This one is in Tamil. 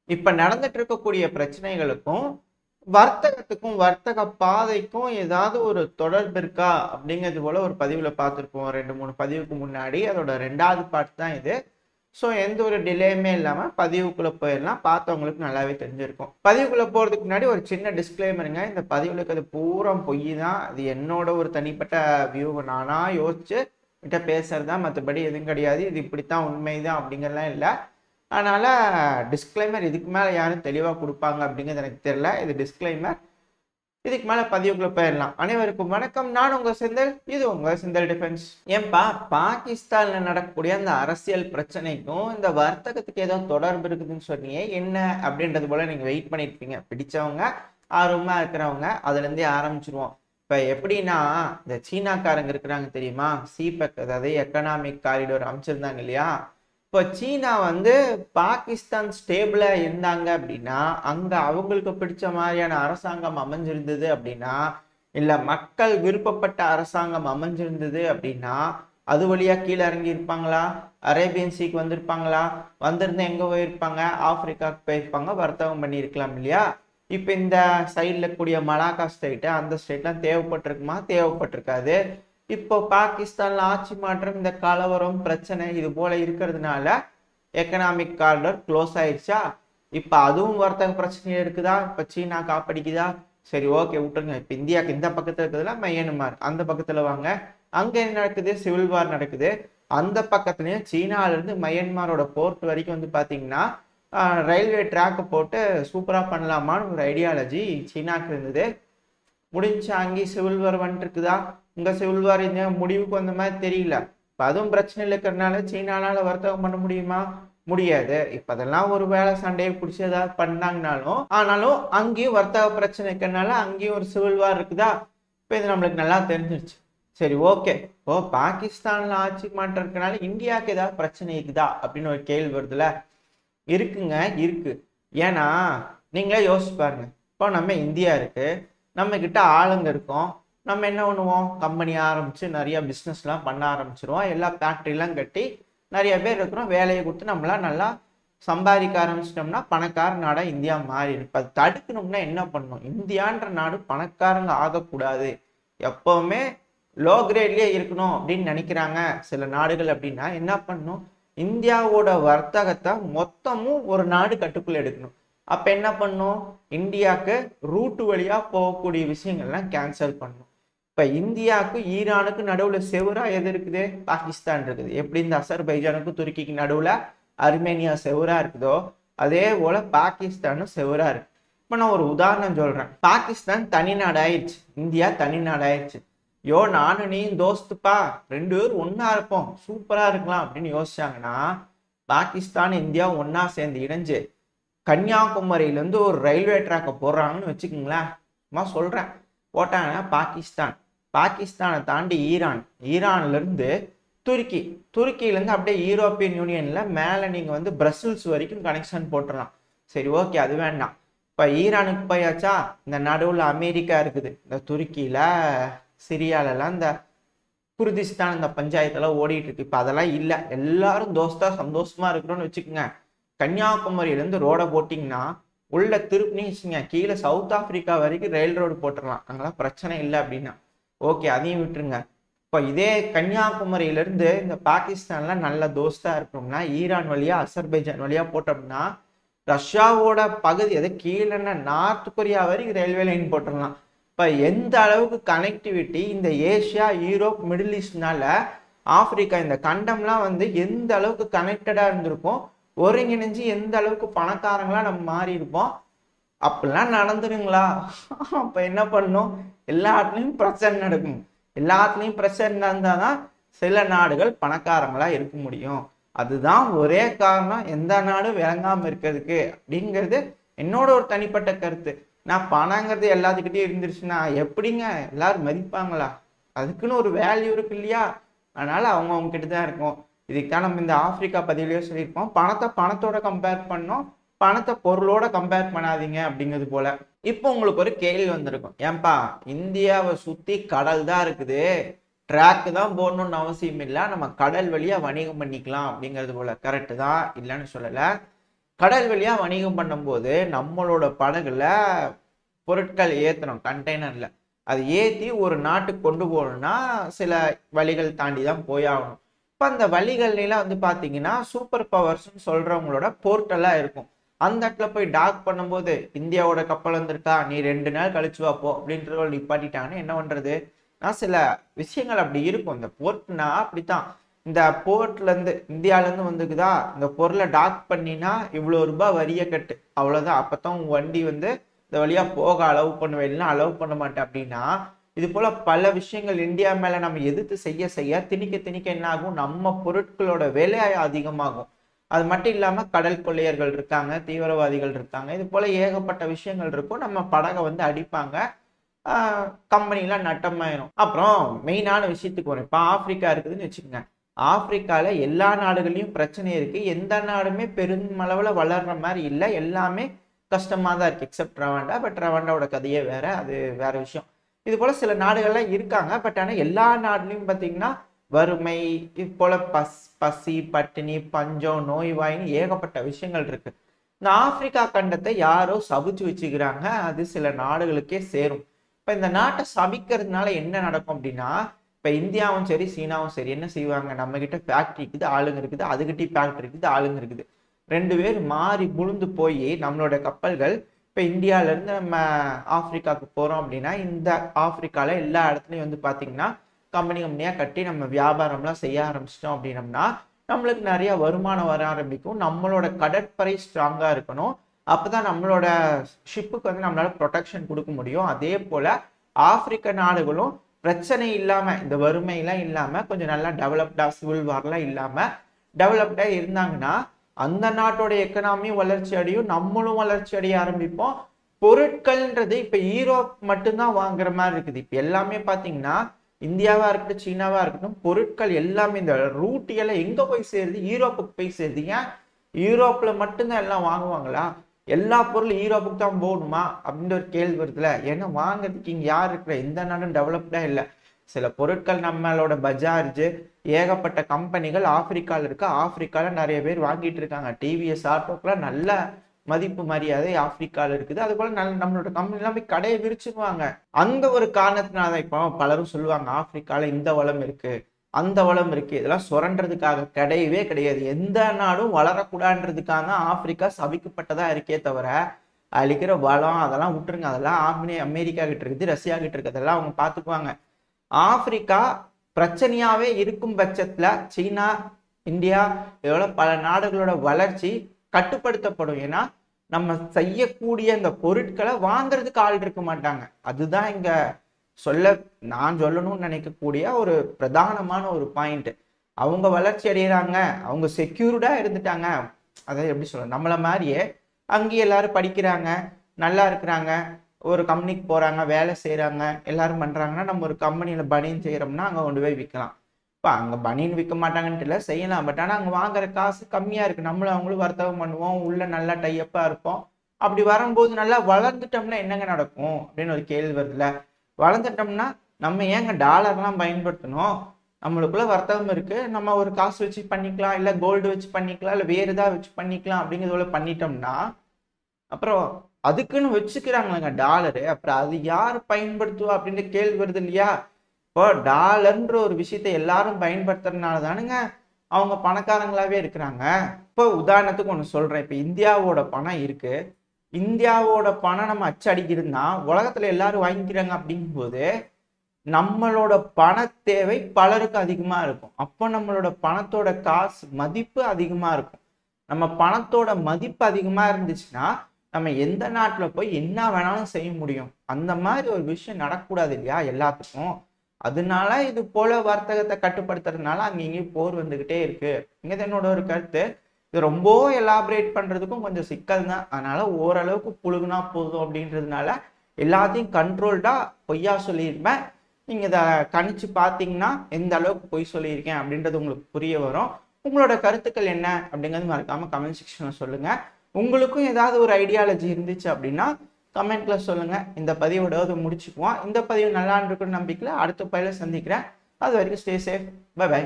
இப்ப நடந்துட்டு இருக்கக்கூடிய பிரச்சனைகளுக்கும் வர்த்தகத்துக்கும் வர்த்தக பாதைக்கும் ஏதாவது ஒரு தொடர்பு இருக்கா அப்படிங்கிறது போல ஒரு பதிவுல பார்த்துருப்போம் 2-3 பதிவுக்கு முன்னாடி. அதோட 2வது பார்ட் தான் இது. ஸோ எந்த ஒரு டிலேயுமே இல்லாம பதிவுக்குள்ள போயிடலாம். பார்த்தவங்களுக்கு நல்லாவே தெரிஞ்சிருக்கும். பதிவுக்குள்ள போறதுக்கு முன்னாடி ஒரு சின்ன டிஸ்க்ளைமருங்க. இந்த பதிவுல இருக்கிறது பூரா பொய் தான். அது என்னோட ஒரு தனிப்பட்ட வியூ, நானா யோசிச்சு கிட்ட பேசுறதா, மற்றபடி எதுவும் கிடையாது. இது இப்படித்தான் உண்மைதான் அப்படிங்கிறதுலாம் இல்லை. அதனால டிஸ்க்ளைமர் இதுக்கு மேல யாரும் தெளிவா கொடுப்பாங்க அப்படிங்கிறது எனக்கு தெரியல. இது டிஸ்க்ளைமர். இதுக்கு மேல பதிவுக்குள்ள போயிடலாம். அனைவருக்கும் வணக்கம். நான் உங்க செந்தில். இது உங்க செந்தில் டிஃபென்ஸ். ஏன்பா பாகிஸ்தான்ல நடக்கக்கூடிய அந்த அரசியல் பிரச்சனைக்கும் இந்த வர்த்தகத்துக்கு ஏதோ தொடர்பு இருக்குதுன்னு சொன்னீங்க, என்ன அப்படின்றது போல நீங்க வெயிட் பண்ணிருப்பீங்க. பிடிச்சவங்க, ஆர்வமா இருக்கிறவங்க, அதுல இருந்தே ஆரம்பிச்சிருவோம். இப்ப எப்படின்னா, இந்த சீனாக்காரங்க இருக்கிறாங்க தெரியுமா, சிபெக், அதாவது எக்கனாமிக் காரிடோர் அமைச்சிருந்தாங்க இல்லையா. இப்போ சீனா வந்து பாகிஸ்தான் ஸ்டேபிளா இருந்தாங்க அப்படின்னா, அங்க அவங்களுக்கு பிடிச்ச மாதிரியான அரசாங்கம் அமைஞ்சிருந்தது அப்படின்னா, இல்ல மக்கள் விருப்பப்பட்ட அரசாங்கம் அமைஞ்சிருந்தது அப்படின்னா, அது வழியா கீழே இறங்கி இருப்பாங்களா, அரேபியன் சீக்கு வந்திருப்பாங்களா, வந்திருந்தா எங்க போயிருப்பாங்க, ஆப்பிரிக்காவுக்கு போயிருப்பாங்க, வர்த்தகம் பண்ணியிருக்கலாம் இல்லையா. இப்ப இந்த சைட்ல கூடிய மலாக்கா ஸ்டேட், அந்த ஸ்டேட்லாம் தேவைப்பட்டிருக்குமா, தேவைப்பட்டிருக்காது. இப்போ பாகிஸ்தான்ல ஆட்சி மாற்றம், இந்த கலவரம், பிரச்சனை இது போல இருக்கிறதுனால எக்கனாமிக் காரிடர் க்ளோஸ் ஆயிடுச்சா. இப்ப அதுவும் வர்த்தக பிரச்சனையா இருக்குதா, இப்ப சீனா காப்படிக்குதா. சரி, ஓகே, விட்டுருங்க. இப்ப இந்தியாவுக்கு இந்த பக்கத்துல இருக்குதுல மயன்மார், அந்த பக்கத்துல வாங்க. அங்க என்ன நடக்குது, சிவில் வார் நடக்குது. அந்த பக்கத்துலயும் சீனால இருந்து மயன்மாரோட போர்ட் வரைக்கும் வந்து பாத்தீங்கன்னா ரயில்வே ட்ராக் போட்டு சூப்பரா பண்ணலாமான்னு ஒரு ஐடியாலஜி சீனாக்கு இருந்தது. முடிஞ்சு அங்கேயும் சிவில் வார் வந்துட்டு இருக்குதா. உங்க சிவில் வார் இந்த முடிவுக்கு வந்த மாதிரி தெரியல. இப்ப அதுவும் பிரச்சனை இருக்கிறதுனால சீனானால வர்த்தகம் பண்ண முடியுமா, முடியாது. இப்ப அதெல்லாம் ஒரு வேலை சண்டையை பிடிச்சி ஏதாவது பண்ணாங்கனாலும், ஆனாலும் அங்கேயும் வர்த்தக பிரச்சனை இருக்கிறதுனால அங்கேயும் ஒரு சிவில் வார் இருக்குதா. இப்ப இது நம்மளுக்கு நல்லா தெரிஞ்சிருச்சு. சரி, ஓகே. இப்போ பாகிஸ்தான்ல ஆட்சி மாற்றம் இருக்கனால இந்தியாவுக்கு ஏதாவது பிரச்சனை இருக்குதா அப்படின்னு ஒரு கேள்வி வருதுல. இருக்குங்க, இருக்கு. ஏன்னா நீங்களே யோசிச்சு பாருங்க. இப்போ நம்ம இந்தியா இருக்கு, நம்ம கிட்ட ஆளுங்க இருக்கோம். நம்ம என்ன பண்ணுவோம், கம்பெனி ஆரம்பிச்சு நிறைய பிஸ்னஸ்லாம் பண்ண ஆரம்பிச்சிருவோம். எல்லா ஃபேக்ட்ரிலாம் கட்டி நிறைய பேர் இருக்கிறோம். வேலையை கொடுத்து நம்மளாம் நல்லா சம்பாதிக்க ஆரம்பிச்சிட்டோம்னா பணக்கார நாடா இந்தியா மாறி இருக்கு. அது தடுக்கணும்னா என்ன பண்ணணும், இந்தியான்ற நாடு பணக்காரங்க ஆகக்கூடாது, எப்பவுமே லோ கிரேட்லயே இருக்கணும் அப்படின்னு நினைக்கிறாங்க சில நாடுகள். அப்படின்னா என்ன பண்ணணும், இந்தியாவோட வர்த்தகத்தை மொத்தமும் ஒரு நாடு கட்டுக்குள்ள எடுக்கணும். அப்ப என்ன பண்ணும், இந்தியாவுக்கு ரூட் வழியா போகக்கூடிய விஷயங்கள்லாம் கேன்சல் பண்ணும். இப்ப இந்தியாவுக்கு ஈரானுக்கு நடுவுல செவரா எது இருக்குது, பாகிஸ்தான் இருக்குது. எப்படி இந்த அசர்பைஜானுக்கும் துருக்கிக்கு நடுவுல அர்மேனியா செவரா இருக்குதோ, அதே போல பாகிஸ்தானும் செவரா இருக்கு. இப்ப நான் ஒரு உதாரணம் சொல்றேன். பாகிஸ்தான் தனி நாடு ஆயிடுச்சு, இந்தியா தனி நாடு ஆயிடுச்சு. யோ, நானும் நீ தோஸ்துப்பா, 2 பேரும் ஒன்னா இருப்போம், சூப்பரா இருக்கலாம் அப்படின்னு யோசிச்சாங்கன்னா, பாகிஸ்தான் இந்தியா ஒன்னா சேர்ந்து இணைஞ்சு கன்னியாகுமரியில இருந்து ஒரு ரயில்வே ட்ராக்கை போடுறாங்கன்னு வச்சுக்கோங்களேன். சும்மா சொல்றேன், போட்டாங்கன்னா பாகிஸ்தானை தாண்டி ஈரான், ஈரான்ல இருந்து துருக்கி, துருக்கியில இருந்து அப்படியே யூரோப்பியன் யூனியன்ல மேல நீங்க வந்து பிரசல்ஸ் வரைக்கும் கனெக்ஷன் போட்டுடலாம். சரி, ஓகே, அது வேண்டாம். இப்ப ஈரானுக்கு போயாச்சா, இந்த நடுவுல அமெரிக்கா இருக்குது, இந்த துருக்கியில சிரியாலெல்லாம் இந்த குர்திஸ்தான் இந்த பஞ்சாயத்தெல்லாம் ஓடிட்டு இருக்கு. இப்ப அதெல்லாம் இல்லை, எல்லாரும் தோஸ்தா சந்தோஷமா இருக்கிறோம்னு வச்சுக்கோங்க. கன்னியாகுமரியிலேருந்து ரோடை போட்டிங்கன்னா உள்ள திருப்பினீங்க கீழே சவுத் ஆப்பிரிக்கா வரைக்கும் ரயில் ரோடு போட்டுடலாம். அங்கெல்லாம் பிரச்சனை இல்லை அப்படின்னா ஓகே, அதையும் விட்டுருங்க. இப்போ இதே கன்னியாகுமரியிலேருந்து இந்த பாகிஸ்தான்லாம் நல்ல தோஸ்தா இருக்கணும்னா ஈரான் வழியா அசர்பைஜான் வழியா போட்டோம்னா ரஷ்யாவோட பகுதி அது கீழே நார்த் கொரியா வரைக்கும் ரயில்வே லைன் போட்டுடலாம். இப்போ எந்த அளவுக்கு கனெக்டிவிட்டி இந்த ஏஷியா, யூரோப், மிடில் ஈஸ்ட்னால ஆப்பிரிக்கா இந்த கண்டம்லாம் வந்து எந்த அளவுக்கு கனெக்டடா இருந்திருக்கும், ஒருங்கிணைஞ்சு எந்த அளவுக்கு பணக்காரங்களா நம்ம மாறி இருப்போம். அப்படிலாம் நடந்துருங்களா? அப்ப என்ன பண்ணும், எல்லாத்துலயும் பிரச்சனை நடக்கும். எல்லாத்துலயும் பிரச்சனை நடந்தாதான் சில நாடுகள் பணக்காரங்களா இருக்க முடியும். அதுதான் ஒரே காரணம் எந்த நாடும் விளங்காம இருக்கிறதுக்கு அப்படிங்கிறது என்னோட ஒரு தனிப்பட்ட கருத்து. நான் பணங்கிறது எல்லாத்துக்கிட்டே இருந்துருச்சுன்னா எப்படிங்க எல்லாரும் மதிப்பாங்களா? அதுக்குன்னு ஒரு வேல்யூ இருக்கு இல்லையா. அதனால அவங்க கிட்ட தான் இருக்கும். இதுக்காக நம்ம இந்த ஆப்பிரிக்கா பதிவிலேயே சொல்லியிருப்போம், பணத்தை பணத்தோட கம்பேர் பண்ணோம், பணத்தை பொருளோட கம்பேர் பண்ணாதீங்க அப்படிங்கிறது போல. இப்போ உங்களுக்கு ஒரு கேள்வி வந்திருக்கும், ஏன்பா இந்தியாவை சுத்தி கடல் தான் இருக்குது, ட்ராக்கு தான் போடணும்னு அவசியம் இல்லை, நம்ம கடல் வழியா வணிகம் பண்ணிக்கலாம் அப்படிங்கிறது போல. கரெக்டு தான், இல்லைன்னு சொல்லலை. கடல் வழியா வணிகம் பண்ணும்போது நம்மளோட படகுல பொருட்கள் ஏத்தணும் கண்டெய்னர்ல. அது ஏத்தி ஒரு நாட்டுக்கு கொண்டு போகணும்னா சில வழிகள் தாண்டி தான் போயாகணும். இப்ப அந்த வழிகள்லாம் வந்து பாத்தீங்கன்னா சூப்பர் பவர்ஸ்ன்னு சொல்றவங்களோட போர்ட் எல்லாம் இருக்கும். அந்த இடத்துல போய் டாக் பண்ணும்போது இந்தியாவோட கப்பல் வந்திருக்கா, நீ 2 நாள் கழிச்சு வா போ அப்படின்றத நிப்பாட்டிட்டாங்கன்னா என்ன பண்றது? சில விஷயங்கள் அப்படி இருக்கும். இந்த போர்ட்னா அப்படித்தான். இந்த போர்ட்ல இருந்து இந்தியால இருந்து வந்துக்குதா, இந்த பொருளை டாக் பண்ணினா இவ்வளவு ரூபாய் வரிய கட்டு, அவ்வளவுதான். அப்பதான் உங்க வண்டி வந்து இந்த வழியா போக அலோவ் பண்ணுவேன், இல்லைன்னா அலோவ் பண்ண மாட்டேன் அப்படின்னா, இது போல பல விஷயங்கள் இந்தியா மேல நம்ம எதிர்த்து செய்ய செய்ய திணிக்க திணிக்க என்ன ஆகும், நம்ம பொருட்களோட விலை அதிகமாகும். அது மட்டும் இல்லாம கடல் கொள்ளையர்கள் இருக்காங்க, தீவிரவாதிகள் இருக்காங்க, இது போல ஏகப்பட்ட விஷயங்கள் இருக்கும். நம்ம படகை வந்து அடிப்பாங்க, கம்பெனிலாம் நட்டமாயிரும். அப்புறம் மெயினான விஷயத்துக்கு வரும். இப்ப ஆப்பிரிக்கா இருக்குதுன்னு வச்சுக்கோங்க. ஆப்பிரிக்கால எல்லா நாடுகளையும் பிரச்சனை இருக்கு. எந்த நாடுமே பெருமளவுல வளர்ற மாதிரி இல்லை. எல்லாமே கஷ்டமா தான் இருக்கு எக்ஸப்ட் ரவாண்டா. பட் ரவாண்டாவோட கதையே வேற, அது வேற விஷயம். இது போல சில நாடுகள்லாம் இருக்காங்க. பட் ஆனா எல்லா நாடுலையும் பாத்தீங்கன்னா வறுமை, இது போல பசி, பட்டினி, பஞ்சம், நோய்வாயின்னு ஏகப்பட்ட விஷயங்கள் இருக்கு. இந்த ஆப்பிரிக்கா கண்டத்தை யாரோ சபிச்சு வச்சுக்கிறாங்க. அது சில நாடுகளுக்கே சேரும். இப்ப இந்த நாட்டை சபிக்கிறதுனால என்ன நடக்கும் அப்படின்னா, இப்ப இந்தியாவும் சரி சீனாவும் சரி என்ன செய்வாங்க, நம்ம கிட்ட ஃபேக்டரி இருக்குது, ஆளுங்க இருக்குது, அதுகிட்ட ஃபேக்டரி இருக்குது, ஆளுங்க இருக்குது. 2 பேர் மாறி புழுந்து போய் நம்மளோட கப்பல்கள் இப்ப இந்தியால இருந்து நம்ம ஆப்பிரிக்காவுக்கு போறோம் அப்படின்னா, இந்த ஆப்பிரிக்கால எல்லா இடத்துலயும் வந்து பாத்தீங்கன்னா கம்பெனியா கட்டி நம்ம வியாபாரம்லாம் செய்ய ஆரம்பிச்சிட்டோம் அப்படின்னம்னா நம்மளுக்கு நிறைய வருமானம் வர ஆரம்பிக்கும். நம்மளோட கடற்படை ஸ்ட்ராங்கா இருக்கணும். அப்பதான் நம்மளோட ஷிப்புக்கு வந்து நம்மளால ப்ரொடெக்ஷன் கொடுக்க முடியும். அதே போல ஆப்பிரிக்க நாடுகளும் பிரச்சனை இல்லாம, இந்த வறுமை எல்லாம் இல்லாம கொஞ்சம் நல்லா டெவலப்டா, சிவில் வார்லாம் இல்லாம டெவலப்டா இருந்தாங்கன்னா அந்த நாட்டோட எக்கனாமியும் வளர்ச்சி அடையும், நம்மளும் வளர்ச்சி அடைய ஆரம்பிப்போம். பொருட்கள்ன்றது இப்ப யூரோப் மட்டும்தான் வாங்குற மாதிரி இருக்குது. இப்ப எல்லாமே பாத்தீங்கன்னா இந்தியாவா இருக்கட்டும், சீனாவா இருக்கட்டும், பொருட்கள் எல்லாமே இந்த ரூட் எல்லாம் எங்க போய் சேருது, யூரோப்புக்கு போய் சேருது. ஏன் யூரோப்ல மட்டும்தான் எல்லாம் வாங்குவாங்களா? எல்லா பொருளும் யூரோப்புக்கு தான் போகணுமா அப்படின்ற ஒரு கேள்வி வருதுல. ஏன்னா வாங்குறதுக்கு இங்க யார் இருக்கிற, எந்த நாடும் டெவலப்டா இல்லை. சில பொருட்கள் நம்மளோட பஜாஜ், ஏகப்பட்ட கம்பெனிகள் ஆப்பிரிக்கால இருக்கு. ஆப்பிரிக்கால நிறைய பேர் வாங்கிட்டு இருக்காங்க. டிவிஎஸ் ஆட்டோக்கெல்லாம் நல்ல மதிப்பு மரியாதை ஆப்பிரிக்கால இருக்குது. அது போல நம்மளோட கம்பெனி எல்லாம் போய் கடையை விரிச்சுக்குவாங்க. அந்த ஒரு காரணத்தினால இப்போ பலரும் சொல்லுவாங்க ஆப்பிரிக்கால இந்த வளம் இருக்கு, அந்த வளம் இருக்கு. இதெல்லாம் சுரண்டதுக்காக கிடையவே கிடையாது. எந்த நாடும் வளரக்கூடாதுன்றதுக்காக ஆப்பிரிக்கா சபிக்கப்பட்டதா இருக்கே தவிர அழிக்கிற வளம் அதெல்லாம் விட்டுருங்க. அதெல்லாம் அமெரிக்கா கிட்ட இருக்குது, ரஷ்யா கிட்ட இருக்கு, அதெல்லாம் அவங்க பார்த்துக்குவாங்க. ஆப்பிரிக்கா பிரச்சனையாவே இருக்கும் பட்சத்துல சீனா, இந்தியா இதோட பல நாடுகளோட வளர்ச்சி கட்டுப்படுத்தப்படும். ஏன்னா நம்ம செய்யக்கூடிய இந்த பொருட்களை வாங்குறதுக்கு ஆள் இருக்க மாட்டாங்க. அதுதான் இங்க நான் சொல்லணும்னு நினைக்கக்கூடிய ஒரு பிரதானமான ஒரு பாயிண்ட். அவங்க வளர்ச்சி அடைகிறாங்க, அவங்க செக்யூர்டா இருந்துட்டாங்க. அதாவது எப்படி சொல்ல, நம்மள மாதிரியே அங்கேயே எல்லாரும் படிக்கிறாங்க, நல்லா இருக்கிறாங்க, ஒரு கம்பெனிக்கு போறாங்க, வேலை செய்யறாங்க, எல்லாரும் பண்றாங்கன்னா நம்ம ஒரு கம்பெனியில பனியன் செய்யறோம்னா அங்க கொண்டு போய் விற்கலாம். இப்போ அங்க பனியன் விற்க மாட்டாங்கன்ட்டு இல்லை, செய்யலாம். பட் ஆனா அங்க வாங்குற காசு கம்மியா இருக்கு. நம்மளும் அவங்களும் வர்த்தகம் பண்ணுவோம், உள்ள நல்லா டைப்பா இருப்போம். அப்படி வரும்போது நல்லா வளர்ந்துட்டோம்னா என்னங்க நடக்கும் அப்படின்னு ஒரு கேள்வி வருதுல. வளர்ந்துட்டோம்னா நம்ம ஏங்க டாலர்லாம் பயன்படுத்தணும்? நம்மளுக்குள்ள வர்த்தகம் இருக்கு, நம்ம ஒரு காசு வச்சு பண்ணிக்கலாம், இல்ல கோல்டு வச்சு பண்ணிக்கலாம், இல்ல வேற ஏதாவது வச்சு பண்ணிக்கலாம் அப்படிங்கிறத பண்ணிட்டோம்னா அப்புறம் அதுக்குன்னு வச்சுக்கிறாங்களேங்க டாலரு. அப்புறம் அது யார் பயன்படுத்துவா அப்படின்ற கேள்வி வருது இல்லையா? இப்போ டாலர்ன்ற ஒரு விஷயத்த எல்லாரும் பயன்படுத்துறதுனால தானுங்க அவங்க பணக்காரங்களாவே இருக்கிறாங்க. இப்போ உதாரணத்துக்கு ஒன்று சொல்றேன். இப்போ இந்தியாவோட பணம் இருக்கு, இந்தியாவோட பணம் நம்ம அச்சடிக்கிறதுனா உலகத்துல எல்லாரும் வாங்கிக்கிறாங்க. அப்படிங்கும்போது நம்மளோட பண தேவை பலருக்கு அதிகமா இருக்கும். அப்போ நம்மளோட பணத்தோட காசு மதிப்பு அதிகமா இருக்கும். நம்ம பணத்தோட மதிப்பு அதிகமா இருந்துச்சுன்னா நம்ம எந்த நாட்டுல போய் என்ன வேணாலும் செய்ய முடியும். அந்த மாதிரி ஒரு விஷயம் நடக்கக்கூடாது இல்லையா எல்லாத்துக்கும். அதனால இது போல வர்த்தகத்தை கட்டுப்படுத்துறதுனால அங்க இங்கேயும் போர் வந்துகிட்டே இருக்கு. இங்க என்னோட ஒரு கருத்து. இது ரொம்ப எலாபரேட் பண்றதுக்கும் கொஞ்சம் சிக்கல் தான். அதனால ஓரளவுக்கு புழுகுனா போதும் அப்படின்றதுனால எல்லாத்தையும் கண்ட்ரோல்டா பொய்யா சொல்லியிருப்பேன். நீங்க இதை கணிச்சு பார்த்தீங்கன்னா எந்த அளவுக்கு பொய் சொல்லியிருக்கேன் அப்படின்றது உங்களுக்கு புரிய வரும். உங்களோட கருத்துக்கள் என்ன அப்படிங்கிறது மறக்காம கமெண்ட் செக்ஷன்ல சொல்லுங்க. உங்களுக்கும் ஏதாவது ஒரு ஐடியாலஜி இருந்துச்சு அப்படின்னா கமெண்ட்ல சொல்லுங்க. இந்த பதிவோட முடிச்சுக்குவோம். இந்த பதிவு நல்லா இருக்குன்னு நம்பிக்கையில அடுத்த பதில சந்திக்கிறேன். அது வரைக்கும் ஸ்டே சேஃப். By by.